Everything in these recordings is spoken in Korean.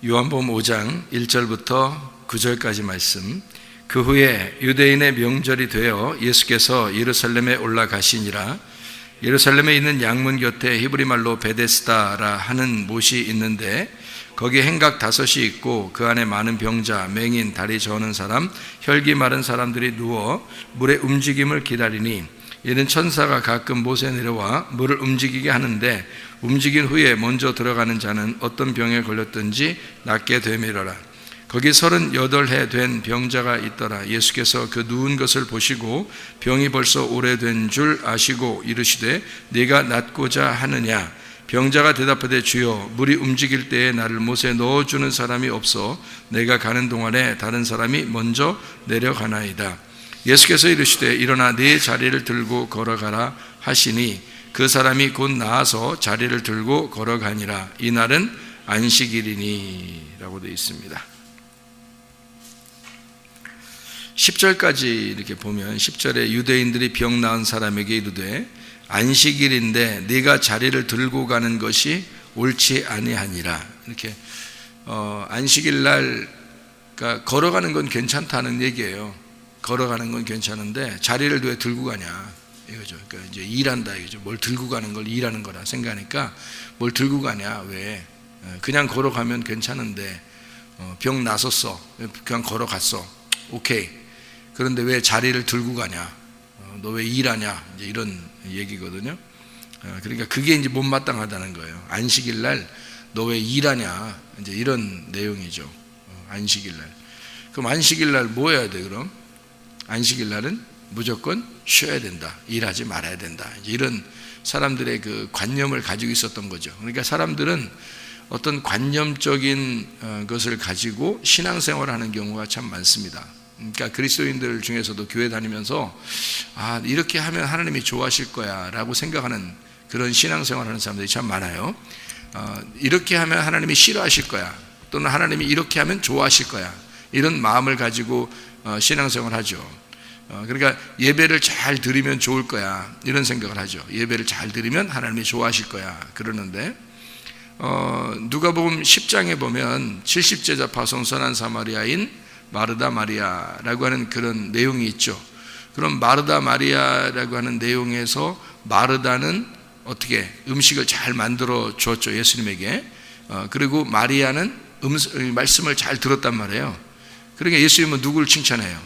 요한복음 5장 1절부터 9절까지 말씀. 그 후에 유대인의 명절이 되어 예수께서 예루살렘에 올라가시니라. 예루살렘에 있는 양문 곁에 히브리 말로 베데스다라 하는 못이 있는데 거기 행각 5이 있고 그 안에 많은 병자, 맹인, 다리 저는 사람, 혈기 마른 사람들이 누워 물의 움직임을 기다리니 이는 천사가 가끔 못에 내려와 물을 움직이게 하는데 움직인 후에 먼저 들어가는 자는 어떤 병에 걸렸든지 낫게 되미러라. 거기 38해 된 병자가 있더라. 예수께서 그 누운 것을 보시고 병이 벌써 오래된 줄 아시고 이르시되 네가 낫고자 하느냐? 병자가 대답하되 주여 물이 움직일 때에 나를 못에 넣어주는 사람이 없어 내가 가는 동안에 다른 사람이 먼저 내려가나이다. 예수께서 이르시되 일어나 네 자리를 들고 걸어가라 하시니 그 사람이 곧 나아서 자리를 들고 걸어가니라. 이날은 안식일이니 라고 되어 있습니다. 10절까지 이렇게 보면 10절에 유대인들이 병 나은 사람에게 이르되 안식일인데 네가 자리를 들고 가는 것이 옳지 아니하니라. 이렇게 안식일 날 그러니까 걸어가는 건 괜찮다는 얘기예요. 걸어가는 건 괜찮은데 자리를 왜 들고 가냐 이거죠. 그러니까 이제 일한다 이거죠. 뭘 들고 가는 걸 일하는 거라 생각하니까 뭘 들고 가냐 왜 그냥 걸어가면 괜찮은데 병 나섰어 그냥 걸어갔어 오케이. 그런데 왜 자리를 들고 가냐? 너 왜 일하냐? 이제 이런 얘기거든요. 그러니까 그게 이제 못마땅하다는 거예요. 안식일 날 너 왜 일하냐? 이제 이런 내용이죠. 안식일 날. 그럼 안식일 날 뭐 해야 돼? 그럼 안식일 날은 무조건 쉬어야 된다. 일하지 말아야 된다. 이제 이런 사람들의 그 관념을 가지고 있었던 거죠. 그러니까 사람들은 어떤 관념적인 것을 가지고 신앙생활을 하는 경우가 참 많습니다. 그러니까 그리스도인들 중에서도 교회 다니면서 이렇게 하면 하나님이 좋아하실 거야 라고 생각하는 그런 신앙생활을 하는 사람들이 참 많아요. 이렇게 하면 하나님이 싫어하실 거야 또는 하나님이 이렇게 하면 좋아하실 거야 이런 마음을 가지고 신앙생활을 하죠. 그러니까 예배를 잘 드리면 좋을 거야 이런 생각을 하죠. 예배를 잘 드리면 하나님이 좋아하실 거야 그러는데 누가복음 10장에 보면 70제자 파송선한 사마리아인 마르다 마리아라고 하는 그런 내용이 있죠. 그럼 마르다 마리아라고 하는 내용에서 마르다는 어떻게 음식을 잘 만들어 주었죠 예수님에게. 그리고 마리아는 말씀을 잘 들었단 말이에요. 그러니까 예수님은 누구를 칭찬해요?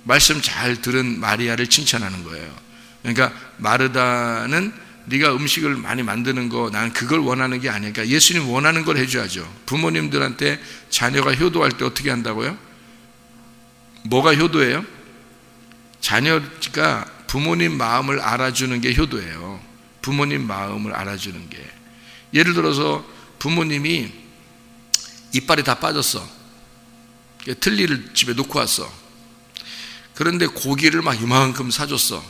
말씀 잘 들은 마리아를 칭찬하는 거예요. 그러니까 마르다는 네가 음식을 많이 만드는 거 난 그걸 원하는 게 아니니까 예수님 원하는 걸 해줘야죠. 부모님들한테 자녀가 효도할 때 어떻게 한다고요? 뭐가 효도예요? 자녀가 부모님 마음을 알아주는 게 효도예요. 부모님 마음을 알아주는 게. 예를 들어서 부모님이 이빨이 다 빠졌어. 틀니를 집에 놓고 왔어. 그런데 고기를 막 이만큼 사줬어.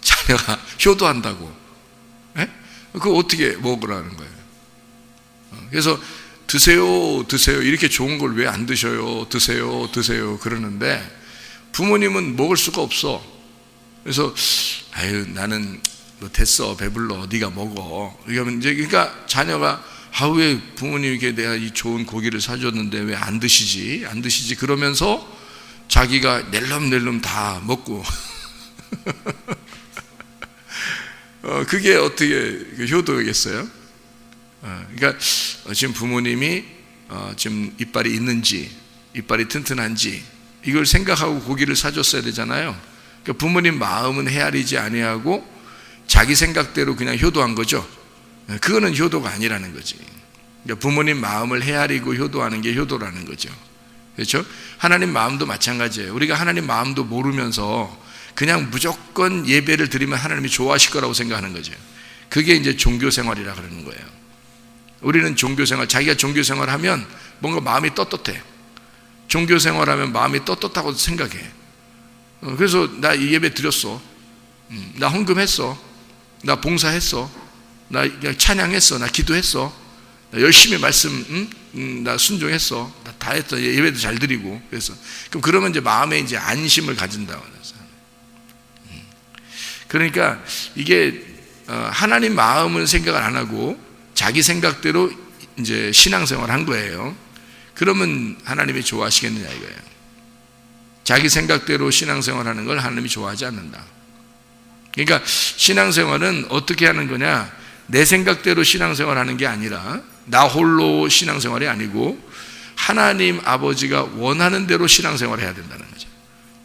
자녀가 효도한다고. 그거 어떻게 먹으라는 거예요? 그래서 드세요 이렇게 좋은 걸 왜 안 드셔요? 드세요 그러는데 부모님은 먹을 수가 없어. 그래서 나는 너 됐어 배불러 네가 먹어. 그러니까 자녀가 왜 부모님에게 내가 이 좋은 고기를 사줬는데 왜 안 드시지 그러면서 자기가 낼름낼름 다 먹고 그게 어떻게 효도겠어요? 그러니까 지금 부모님이 지금 이빨이 있는지 이빨이 튼튼한지 이걸 생각하고 고기를 사줬어야 되잖아요. 그러니까 부모님 마음은 헤아리지 아니하고 자기 생각대로 그냥 효도한 거죠. 그거는 효도가 아니라는 거지. 그러니까 부모님 마음을 헤아리고 효도하는 게 효도라는 거죠. 그렇죠? 하나님 마음도 마찬가지예요. 우리가 하나님 마음도 모르면서 그냥 무조건 예배를 드리면 하나님이 좋아하실 거라고 생각하는 거죠. 그게 이제 종교생활이라 그러는 거예요. 우리는 종교생활, 자기가 종교생활하면 뭔가 마음이 떳떳해. 종교생활하면 마음이 떳떳하고 생각해. 그래서 나 예배 드렸어. 나 헌금했어. 나 봉사했어. 나 찬양했어. 나 기도했어. 나 열심히 말씀, 나 순종했어. 나 다 했어. 예배도 잘 드리고. 그러면 이제 마음에 이제 안심을 가진다고 그래서. 그러니까 이게 하나님 마음을 생각을 안 하고 자기 생각대로 이제 신앙생활을 한 거예요. 그러면 하나님이 좋아하시겠느냐 이거예요. 자기 생각대로 신앙생활하는 걸 하나님이 좋아하지 않는다. 그러니까 신앙생활은 어떻게 하는 거냐, 내 생각대로 신앙생활하는 게 아니라 나 홀로 신앙생활이 아니고 하나님 아버지가 원하는 대로 신앙생활을 해야 된다는 거죠.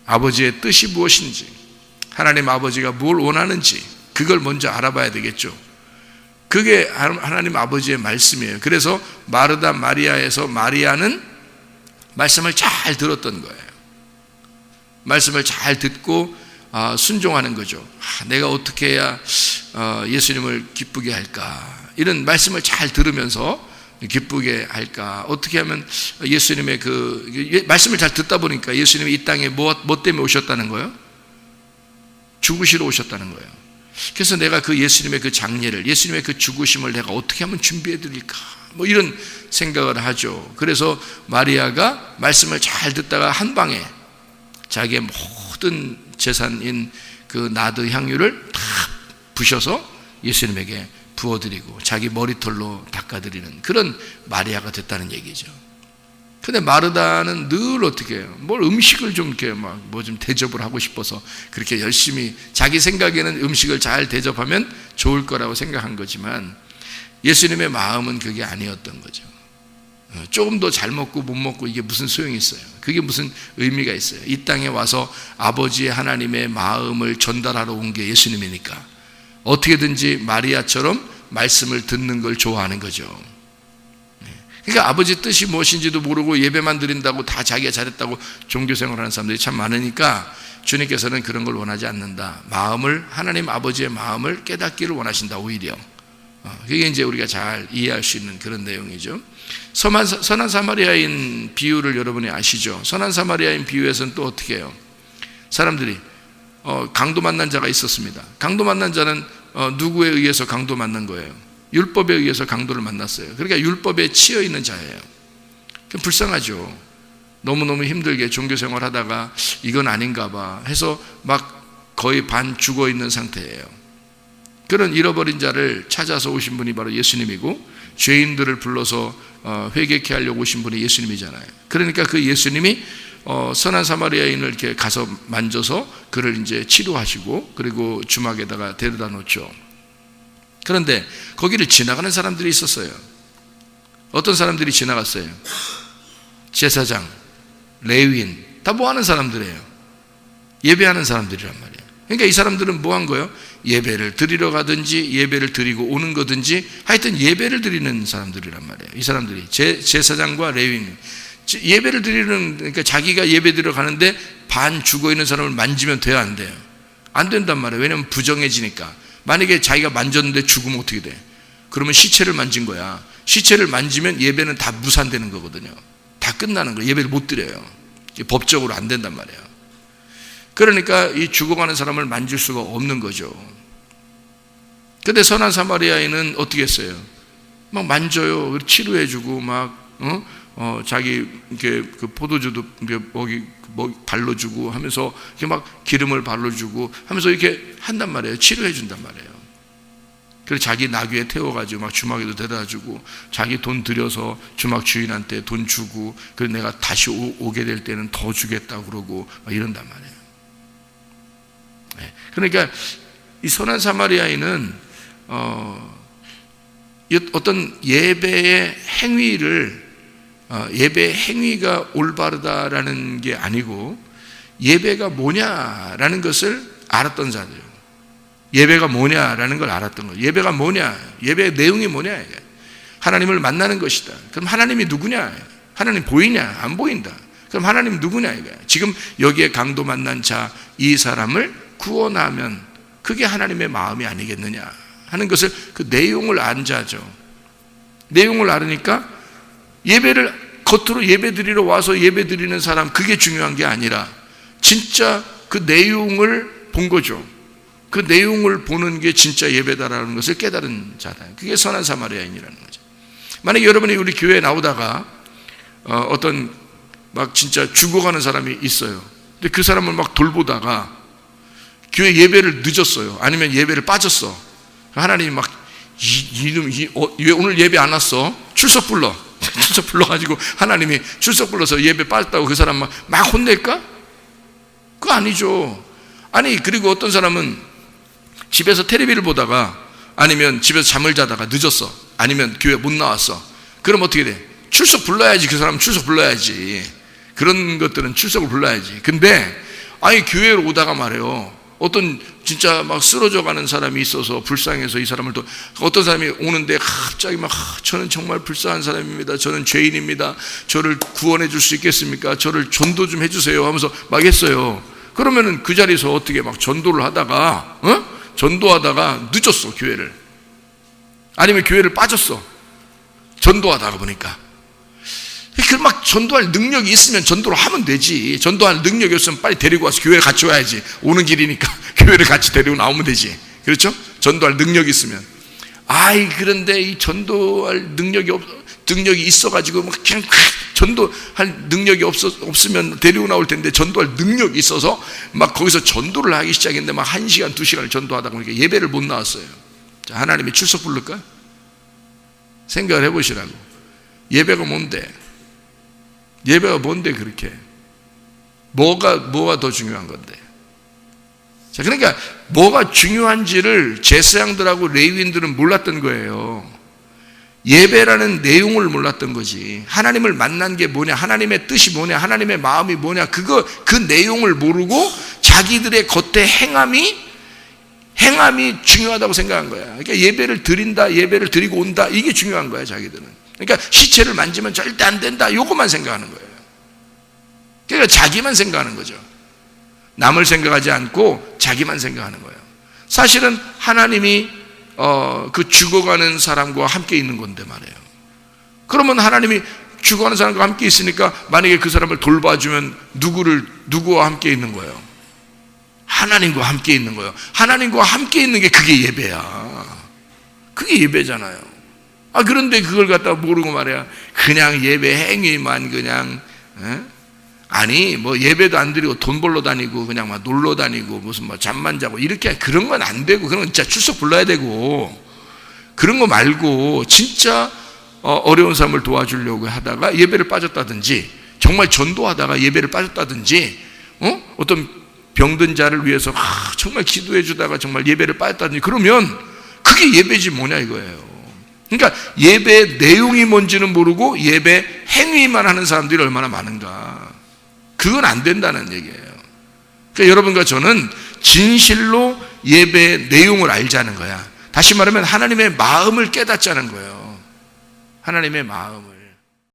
아버지의 뜻이 무엇인지, 하나님 아버지가 뭘 원하는지 그걸 먼저 알아봐야 되겠죠. 그게 하나님 아버지의 말씀이에요. 그래서 마르다 마리아에서 마리아는 말씀을 잘 들었던 거예요. 말씀을 잘 듣고 순종하는 거죠. 내가 어떻게 해야 예수님을 기쁘게 할까, 이런 말씀을 잘 들으면서 기쁘게 할까, 어떻게 하면 예수님의 말씀을 잘 듣다 보니까 예수님이 이 땅에 뭐 때문에 오셨다는 거예요? 죽으시러 오셨다는 거예요. 그래서 내가 그 예수님의 그 장례를, 예수님의 그 죽으심을 내가 어떻게 하면 준비해 드릴까, 뭐 이런 생각을 하죠. 그래서 마리아가 말씀을 잘 듣다가 한 방에 자기의 모든 재산인 그 나드 향유를 다 부셔서 예수님에게 부어드리고 자기 머리털로 닦아드리는 그런 마리아가 됐다는 얘기죠. 근데 마르다는 늘 어떻게 해요? 뭘 음식을 좀 이렇게 뭐 좀 대접을 하고 싶어서 그렇게 열심히, 자기 생각에는 음식을 잘 대접하면 좋을 거라고 생각한 거지만 예수님의 마음은 그게 아니었던 거죠. 조금 더 잘 먹고 못 먹고 이게 무슨 소용이 있어요? 그게 무슨 의미가 있어요? 이 땅에 와서 아버지의 하나님의 마음을 전달하러 온 게 예수님이니까 어떻게든지 마리아처럼 말씀을 듣는 걸 좋아하는 거죠. 그러니까 아버지 뜻이 무엇인지도 모르고 예배만 드린다고 다 자기가 잘했다고 종교생활하는 사람들이 참 많으니까 주님께서는 그런 걸 원하지 않는다. 마음을, 하나님 아버지의 마음을 깨닫기를 원하신다. 오히려 그게 이제 우리가 잘 이해할 수 있는 그런 내용이죠. 선한 사마리아인 비유를 여러분이 아시죠? 선한 사마리아인 비유에서는 또 어떻게 해요? 사람들이 강도 만난 자가 있었습니다. 강도 만난 자는 누구에 의해서 강도 만난 거예요? 율법에 의해서 강도를 만났어요. 그러니까 율법에 치여 있는 자예요. 불쌍하죠. 너무너무 힘들게 종교생활 하다가 이건 아닌가 봐 해서 막 거의 반 죽어 있는 상태예요. 그런 잃어버린 자를 찾아서 오신 분이 바로 예수님이고, 죄인들을 불러서 회개케 하려고 오신 분이 예수님이잖아요. 그러니까 그 예수님이 선한 사마리아인을 이렇게 가서 만져서 그를 이제 치료하시고 그리고 주막에다가 데려다 놓죠. 그런데 거기를 지나가는 사람들이 있었어요. 어떤 사람들이 지나갔어요? 제사장, 레위인, 다 뭐 하는 사람들이에요? 예배하는 사람들이란 말이에요. 그러니까 이 사람들은 뭐 한 거예요? 예배를 드리러 가든지 예배를 드리고 오는 거든지 하여튼 예배를 드리는 사람들이란 말이에요. 이 사람들이 제사장과 레위인, 예배를 드리는, 그러니까 자기가 예배 드리러 가는데 반 죽어 있는 사람을 만지면 돼요, 안 돼요? 안 된단 말이에요. 왜냐하면 부정해지니까. 만약에 자기가 만졌는데 죽으면 어떻게 돼? 그러면 시체를 만진 거야. 시체를 만지면 예배는 다 무산되는 거거든요. 다 끝나는 거예요. 예배를 못 드려요. 법적으로 안 된단 말이에요. 그러니까 이 죽어가는 사람을 만질 수가 없는 거죠. 근데 선한 사마리아인은 어떻게 했어요? 막 만져요. 치료해주고 막 자기 이렇게 그 포도주도 먹이 발라주고 하면서 이렇게 막 기름을 발라주고 하면서 이렇게 한단 말이에요. 치료해준단 말이에요. 그래서 자기 나귀에 태워가지고 막 주막에도 데려다주고 자기 돈 들여서 주막 주인한테 돈 주고, 그래서 내가 다시 오게 될 때는 더 주겠다고 그러고 막 이런단 말이에요. 그러니까 이 선한 사마리아인은 어떤 예배의 행위를, 예배의 행위가 올바르다라는 게 아니고 예배가 뭐냐라는 것을 알았던 자들이에요. 예배가 뭐냐라는 걸 알았던 거예요. 예배가 뭐냐, 예배의 내용이 뭐냐, 하나님을 만나는 것이다. 그럼 하나님이 누구냐? 하나님 보이냐? 안 보인다. 그럼 하나님 누구냐 이거야. 지금 여기에 강도 만난 자 이 사람을 구원하면 그게 하나님의 마음이 아니겠느냐 하는 것을, 그 내용을 안 자죠. 내용을 알으니까 예배를, 겉으로 예배 드리러 와서 예배 드리는 사람, 그게 중요한 게 아니라 진짜 그 내용을 본 거죠. 그 내용을 보는 게 진짜 예배다라는 것을 깨달은 자다. 그게 선한 사마리아인이라는 거죠. 만약에 여러분이 우리 교회에 나오다가 어떤 막 진짜 죽어가는 사람이 있어요. 근데 그 사람을 막 돌보다가 교회 예배를 늦었어요. 아니면 예배를 빠졌어. 하나님이 막 이놈 왜 오늘 예배 안 왔어? 출석 불러. 출석 불러가지고 하나님이 출석 불러서 예배 빠졌다고 그 사람 막 혼낼까? 그거 아니죠. 아니, 그리고 어떤 사람은 집에서 텔레비를 보다가 아니면 집에서 잠을 자다가 늦었어. 아니면 교회 못 나왔어. 그럼 어떻게 돼? 출석 불러야지. 그 사람은 출석 불러야지. 그런 것들은 출석을 불러야지. 근데 아니, 교회로 오다가 말이에요, 어떤 진짜 막 쓰러져 가는 사람이 있어서 불쌍해서 이 사람을 또, 어떤 사람이 오는데 갑자기 막 저는 정말 불쌍한 사람입니다. 저는 죄인입니다. 저를 구원해 줄 수 있겠습니까? 저를 전도 좀 해주세요 하면서 막 했어요. 그러면은 그 자리에서 어떻게 막 전도를 하다가 전도하다가 늦었어, 교회를. 아니면 교회를 빠졌어, 전도하다가 보니까. 그 막 전도할 능력이 있으면 전도를 하면 되지. 전도할 능력이 없으면 빨리 데리고 와서 교회를 같이 와야지. 오는 길이니까 교회를 같이 데리고 나오면 되지. 그렇죠? 전도할 능력이 있으면. 그런데 이 전도할 능력이 있어가지고 막 그냥 전도할 능력이 없으면 데리고 나올 텐데, 전도할 능력이 있어서 막 거기서 전도를 하기 시작했는데 막 1시간, 2시간을 전도하다 보니까 예배를 못 나왔어요. 자, 하나님이 출석 부를까? 생각을 해보시라고. 예배가 뭔데? 예배가 뭔데 그렇게? 뭐가 더 중요한 건데? 자, 그러니까 뭐가 중요한지를 제사장들하고 레위인들은 몰랐던 거예요. 예배라는 내용을 몰랐던 거지. 하나님을 만난 게 뭐냐, 하나님의 뜻이 뭐냐, 하나님의 마음이 뭐냐, 그 내용을 모르고 자기들의 겉에 행함이 중요하다고 생각한 거야. 그러니까 예배를 드린다, 예배를 드리고 온다, 이게 중요한 거야, 자기들은. 그러니까 시체를 만지면 절대 안 된다, 요것만 생각하는 거예요. 그러니까 자기만 생각하는 거죠. 남을 생각하지 않고 자기만 생각하는 거예요. 사실은 하나님이 그 죽어가는 사람과 함께 있는 건데 말이에요. 그러면 하나님이 죽어가는 사람과 함께 있으니까 만약에 그 사람을 돌봐주면 누구와 함께 있는 거예요? 하나님과 함께 있는 거예요. 하나님과 함께 있는 게 그게 예배야. 그게 예배잖아요. 그런데 그걸 갖다 모르고 말이야, 그냥 예배 행위만 그냥, 아니 뭐 예배도 안 드리고 돈 벌러 다니고 그냥 막 놀러 다니고 무슨 뭐 잠만 자고 이렇게, 그런 건 안 되고, 그런 건 진짜 출석 불러야 되고, 그런 거 말고 진짜 어려운 사람을 도와주려고 하다가 예배를 빠졌다든지, 정말 전도하다가 예배를 빠졌다든지, 어떤 병든 자를 위해서 정말 기도해 주다가 정말 예배를 빠졌다든지, 그러면 그게 예배지 뭐냐 이거예요. 그러니까 예배 내용이 뭔지는 모르고 예배 행위만 하는 사람들이 얼마나 많은가. 그건 안 된다는 얘기예요. 그러니까 여러분과 저는 진실로 예배 내용을 알자는 거야. 다시 말하면 하나님의 마음을 깨닫자는 거예요. 하나님의 마음을.